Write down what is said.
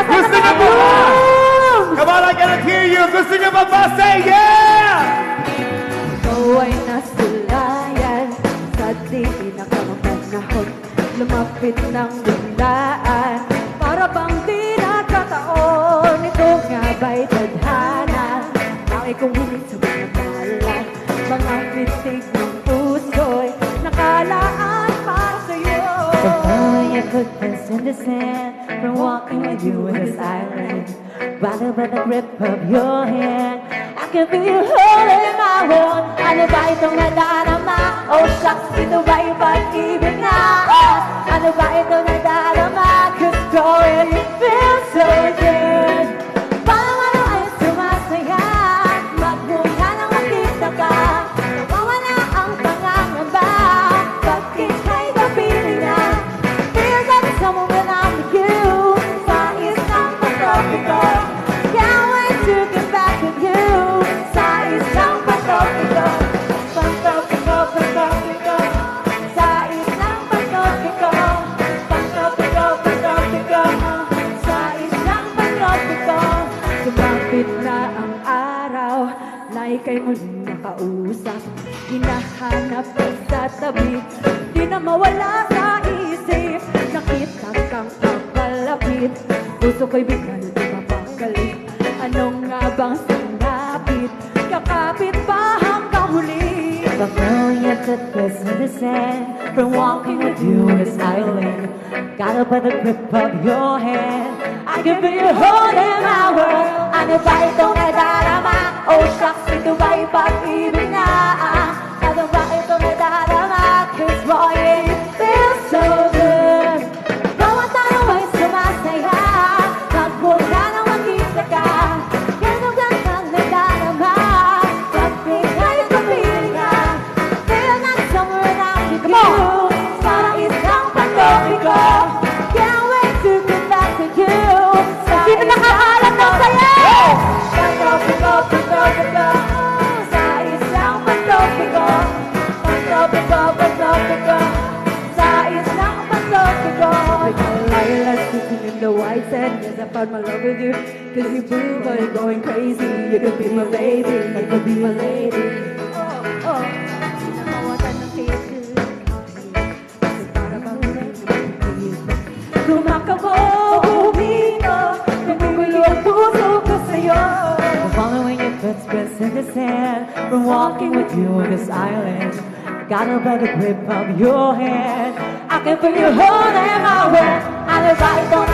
Gusto niyo ba? Come on, I cannot hear you. Gusto niyo ba ba? Say yeah! Ikaw ay nasulayan sa di pinakamanahon. Lumapit ng biglaan para bang di nagkataon. Ito nga ba'y tadhana? Bakit kung hindi sa mga balan? Mga pitig ng puso'y nakalaan para sa'yo. Before you put this in the sand, from walking with you in this island, bothered by the grip of your hand, I can feel you holding my world. Ano ba itong nadarama? Oh shucks, ito ba'y pag-ibig na? Ano ba itong nadarama? Cause girl, you feel so good. Parang ano ay sumasaya, magmula nang makita ka. Nawawala ang pangangamba, pag ika'y napiling na. Feel that someone when I'm with you, sa isang pagtropiko. Can't wait to get back with you, sa isang pagtropiko. Pagtropiko, pagtropiko, sa isang pagtropiko. Pagtropiko, pagtropiko, sa isang pagtropiko. Sumapit na ang araw, na ika'y muling nakausap. Hinahanap ka sa tabi, di na mawala sa isip. Nakita kang papalapit, puso ko'y bigla na tumapagalit. Ano nga bang sinapit, kakapit pa hanggang huli. Before you took this in the sand, from walking with you in this island, got up by the grip of your hand, I can feel you holding my world. Ano ba itong nadarama? Oh shucks, ito ba'y pag-ibig na? Ano ba itong nadarama? Cause boy, it feels so good. Bawat araw ay sumasaya, magmula nang makita ka. Yan ang gandang nadarama, pag ika'y kapiling ka. Feel that somewhere now with you, parang isang pagtropiko. Can't wait to get back with you. Sino nakakaalam ng saya? Pagtropiko, pagtropiko, sa isang pagtropiko. Pagtropiko, pagtropiko, sa isang pagtropiko. Lilacs sitting in the white sand, yes I found my love with you. Cause you prove I'm going crazy. You could be my baby, you could be my lady. Oh, oh, sinamawatan ng kisses. Kasi para bang kumakabo, umino, nagugulo ang puso ko sa'yo. Following your footsteps in the sand, from walking with you on this island, got up by the grip of your hand, I can feel you holding my hand. Ano ba itong